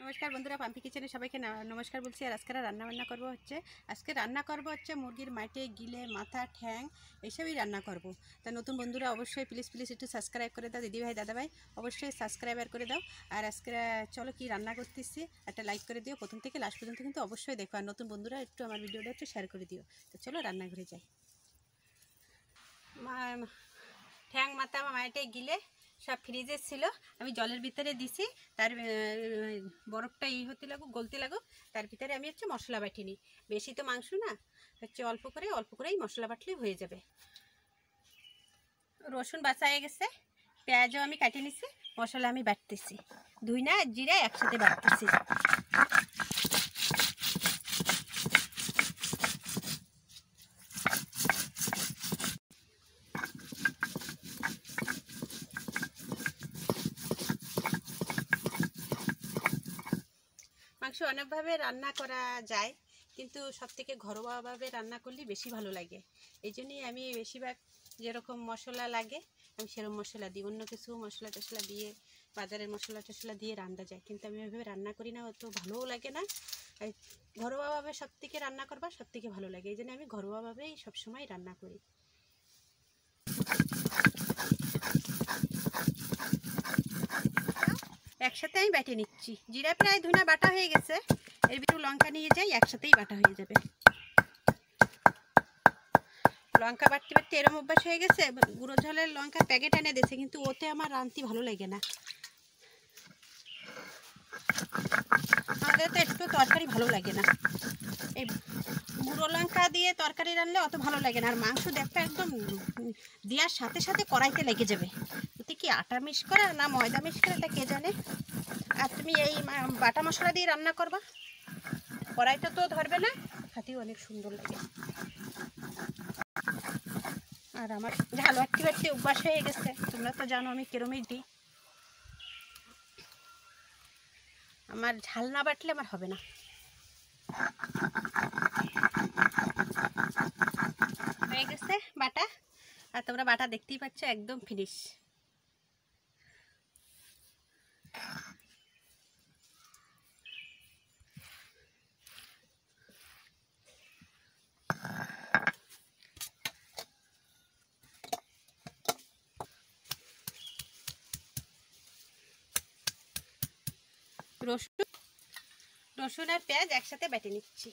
नमस्कार बंधुरा पाम्पी किचेने सबाइके नमस्कार बोलছি। আর আজকে রান্না করব হচ্ছে মুরগির মাটে গিলে মাথা ঠ্যাং এইসবই রান্না করব। তা নতুন বন্ধুরা অবশ্যই প্লিজ একটু সাবস্ক্রাইব করে দাও, দিদি ভাই দাদা ভাই অবশ্যই সাবস্ক্রাইবার করে দাও। আর আজকে চলো কি রান্না করতেছি একটা লাইক করে দিও, প্রথম থেকে লাস্ট পর্যন্ত কিন্তু অবশ্যই দেখো। আর নতুন বন্ধুরা একটু আমার ভিডিওটা একটু শেয়ার করে দিও। তো চলো রান্নাঘরে যাই। ঠ্যাং মাথা মাটে গিলে সব ফ্রিজে ছিল, আমি জলের ভিতরে দিছি। তার বরফটা হতে লাগুক, গলতে লাগুক, তার ভিতরে আমি হচ্ছে মশলা বাটি নিই। বেশি তো মাংস না, হচ্ছে অল্প করেই মশলা বাটলেই হয়ে যাবে। রসুন বাছা হয়ে গেছে, পেঁয়াজও আমি কাটে নিছি, মশলা আমি বাটতেছি। ধুইনা জিরা একসাথে বাটতেছি। মাংস অনেকভাবে রান্না করা যায়, কিন্তু সবথেকে ঘরোয়াভাবে রান্না করলে বেশি ভালো লাগে। এই জন্যই আমি বেশিরভাগ যেরকম মশলা লাগে আমি সেরকম মশলা দিই। অন্য কিছু মশলা টশলা দিয়ে, বাজারের মশলা টশলা দিয়ে রান্না যায়, কিন্তু আমি ওইভাবে রান্না করি না, অত ভালোও লাগে না। ঘরোয়াভাবে সবথেকে রান্না করবা সবথেকে ভালো লাগে, এই জন্য আমি ঘরোয়াভাবেই সবসময় রান্না করি। একসাথে আমি বেটে নিচ্ছি। জিরা প্রায় ধুনা বাটা হয়ে গেছে, এর ভিতরে লঙ্কা নিয়ে যাই, একসাথেই বাটা হয়ে যাবে। লঙ্কা বাটতে বাটতে এরম অভ্যাস হয়ে গেছে, গুঁড়ো ঝালের লঙ্কার প্যাকেট এনে দিয়েছে, কিন্তু ওতে আমার রাঁধতে ভালো লাগে না। আমাদের তো একটু তরকারি ভালো লাগে না, এই গুঁড়ো লঙ্কা দিয়ে তরকারি রান্নলে অত ভালো লাগে না। আর মাংস দেখতে একদম দেওয়ার সাথে সাথে কড়াইতে লেগে যাবে। ওতে কি আটা মিক্স করা না ময়দা মিক্স করা এটা কে জানে। আর তুমি এই বাটা মশলা দিয়ে রান্না করবা, কড়াইটা তো ধরবে না, খাতেও অনেক সুন্দর লাগে। আর আমার ঝাল বাটতে বাটতে অভ্যাস হয়ে গেছে, তোমরা তো জানো আমি কিরমই দিই। আমার ঝাল না বাটলে আমার হবে না। হয়ে গেছে বাটা, আর তোমরা বাটা দেখতেই পাচ্ছ একদম ফিনিশ। রসুন আর পেঁয়াজ একসাথে বেটে নিচ্ছি।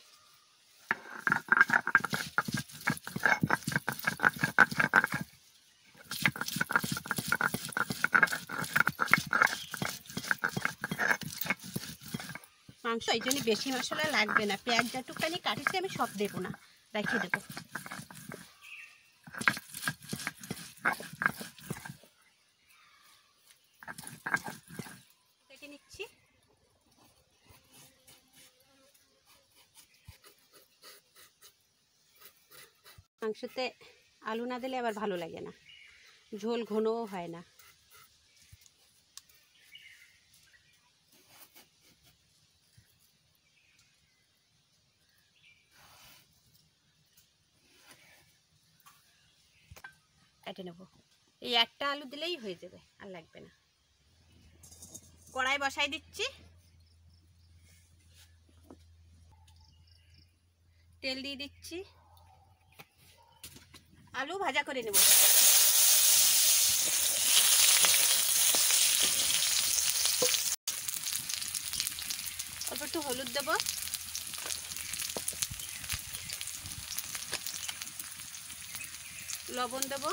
মাংস এই জন্য বেশি মশলা লাগবে না, পেঁয়াজ যতটুকানি কাটিছি আমি সব দেবো না, রেখে দেবো। দেখে নিচ্ছি। মাংসতে আলু না দিলে আবার ভালো লাগে না, ঝোল ঘনও হয় না। কেটে নেব, এই একটা আলু দিলেই হয়ে যাবে, আর লাগবে না। কড়াই বসাই দিচ্ছি, তেল দিয়ে দিচ্ছি, আলু ভাজা করে নেব। অল্প একটু হলুদ দেব, লবণ দেব,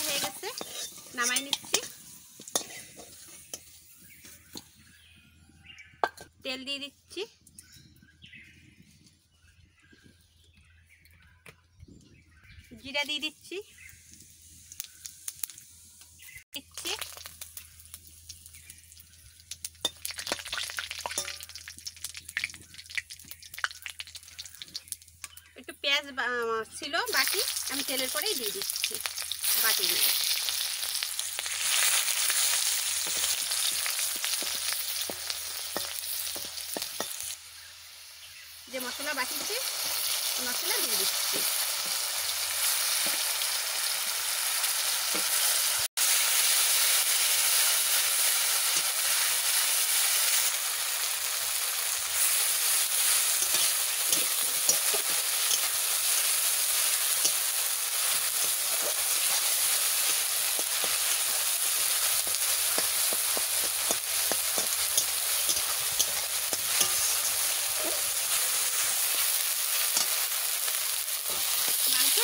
হয়ে গেছে নামাই নিচ্ছি। তেল দিয়ে দিচ্ছি, জিরা দিয়ে দিচ্ছি, একটু পেঁয়াজ ছিল বাকি, আমি তেলের পরেই দিয়ে দিচ্ছি বাটি নিয়ে। যে মশলা বাটিছি মশলা দিয়ে দিচ্ছি।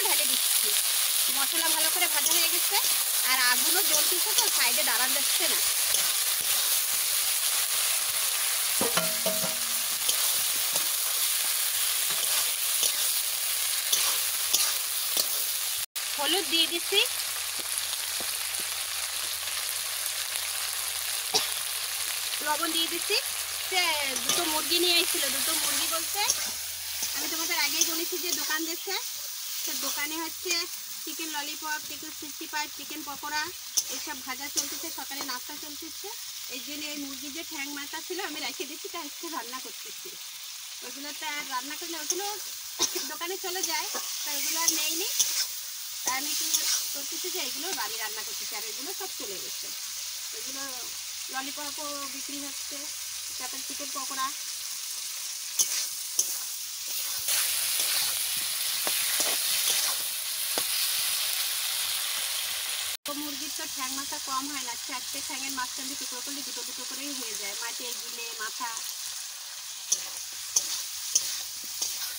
ঢেলে দিচ্ছি। মশলা ভালো করে ভাজা হয়ে গেছে আর আগুনও জ্বলতেছে, তো সাইডে দাঁড়ান যাচ্ছে না। হলুদ দিয়ে দিচ্ছি, লবণ দিয়ে দিচ্ছি। সে দুটো মুরগি নিয়ে এসেছিল, দুটো মুরগি বলতে আমি তোমাদের আগেই বলেছি যে দোকান দিচ্ছে, সে দোকানে হচ্ছে chicken lollipop, chicken 65, chicken pakora এইসব ভাজা চলতেছে, সকালে নাস্তা চলতেছে। এই জন্য এই মুরগির যে ঠ্যাং মাথা ছিল আমি রেখে দিচ্ছি, তা আজকে রান্না করতেছি। ওইগুলো তো আর রান্না করলে ওইগুলো দোকানে চলে যায়, তা ওইগুলো আর নেইনি। তা আমি কি করতেছি যে এইগুলো বাড়ি রান্না করতেছি, আর এগুলো সব চলে গেছে। এগুলো ললিপপও বিক্রি হচ্ছে, তারপর চিকেন পকোড়া। মুরগির তো ঠ্যাং মাথা কম হয় না, 4টে ঠ্যাঙের মাঝখান দিয়ে টুকরো করলে দুটো দুটো করেই হয়ে যায়। মাঠে গিলে মাথা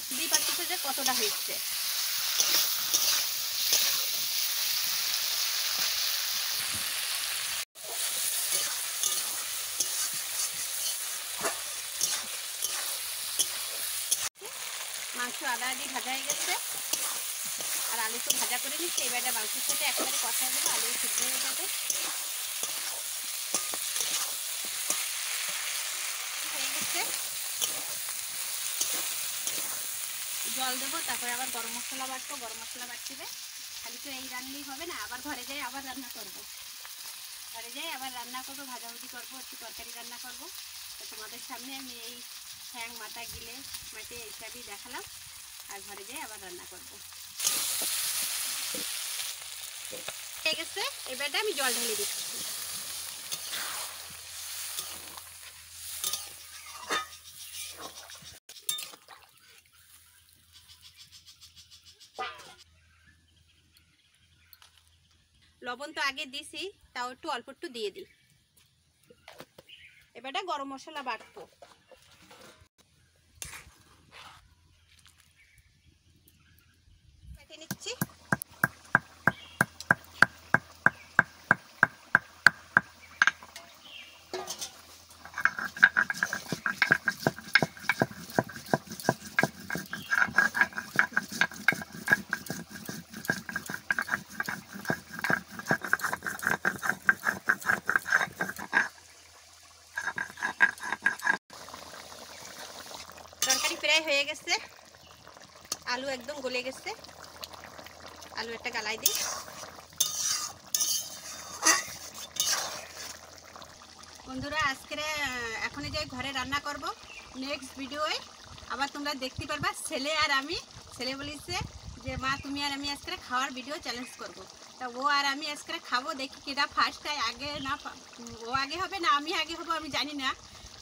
বুঝতেই পারতেছে যে কতটা হয়েছে। মাংস আদা আদি ভাজা হয়ে গেছে, আর আলু তো ভাজা করে নিচ্ছি। এবারে মাংসের সাথে একেবারে কষাই দেবো, আলু সিদ্ধ হয়ে যাবে। হয়ে গেছে, জল দেবো, তারপরে আবার গরম মশলা বাটবো। গরম মশলা বাটবে, খালি তো এই রান্নাই হবে না, আবার ঘরে যাই আবার রান্না করবো। ঘরে যাই আবার রান্না করবো, ভাজাভুজি করবো, একটু তরকারি রান্না করবো। তো তোমাদের সামনে আমি এই ঠ্যাং মাথা গিলে মাটি এইসবই দেখালাম, আর ঘরে যাই আবার রান্না করবো। হয়ে গেছে, এবারটা আমি জল ঢেলে দিচ্ছি। লবণ তো আগে দিছি, তাও একটু অল্প একটু দিয়ে দিই। এবারটা গরম মশলা বাটবো। বেটে নিচ্ছি। তরকারি প্রায় হয়ে গেছে, আলু একদম গলে গেছে। আলু একটা গালাই দিই। বন্ধুরা আজকে এখন যে ঘরে রান্না করব, নেক্সট ভিডিওয়ে আবার তোমরা দেখতে পারবা। ছেলে আর আমি, ছেলে বলিছে যে মা তুমি আর আমি আজকে খাওয়ার ভিডিও চ্যালেঞ্জ করব। তা ও আর আমি আজকে খাবো, দেখি কেটা ফার্স্ট হয়, আগে না ও আগে হবে না আমি আগে হবো আমি জানি না।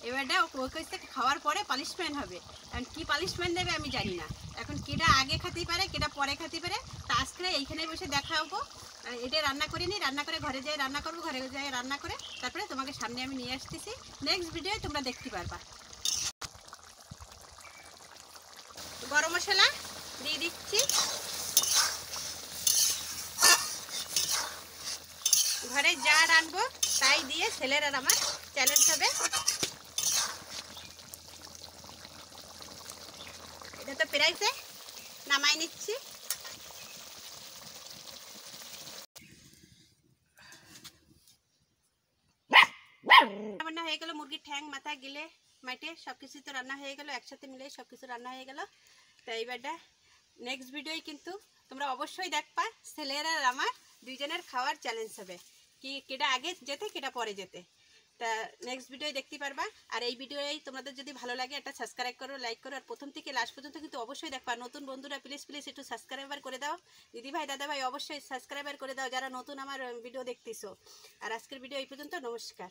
এবারটা ও কাছে খাওয়ার পরে পানিশমেন্ট হবে, কারণ কী পানিশমেন্ট দেবে আমি জানি না। এখন কেটা আগে খেতে পারে কেটা পরে খেতে পারে, তা আজকে এইখানে বসে দেখাবো। এটা রান্না করে নিই, রান্না করে ঘরে যাই রান্না করবো, ঘরে যাই রান্না করে তারপরে তোমাকে সামনে আমি নিয়ে আসতেছি। নেক্সট ভিডিও তোমরা দেখতে পারবা। গরম মশলা দিয়ে দিচ্ছি, ঘরে যা রানবো তাই দিয়ে ছেলের আর আমার চ্যালেঞ্জ হবে। এটা তো প্রাইসে নামাই নিচ্ছি। রান্না হয়ে গেল, মুরগির ঠ্যাং মাথা গিলে মাইটে সব কিছু তো রান্না হয়ে গেল, একসাথে মিলে সব কিছু রান্না হয়ে গেল। তো এইবারটা নেক্সট ভিডিওয় কিন্তু তোমরা অবশ্যই দেখবা, ছেলের আর আমার দুইজনের খাওয়ার চ্যালেঞ্জ হবে, কি কেটা আগে যেতে কেটা পরে যেতে। তা নেক্সট ভিডিও দেখতে পারবা। আর এই ভিডিওই তোমাদের যদি ভালো লাগে একটা সাবস্ক্রাইব করো, লাইক করো, আর প্রথম থেকে লাস্ট পর্যন্ত কিন্তু অবশ্যই দেখবা। নতুন বন্ধুরা প্লিজ প্লিজ একটু সাবস্ক্রাইবার করে দাও। দিদি ভাই দাদা ভাই অবশ্যই সাবস্ক্রাইবার করে দাও যারা নতুন আমার ভিডিও দেখতেছো। আর আজকের ভিডিও এই পর্যন্ত, নমস্কার।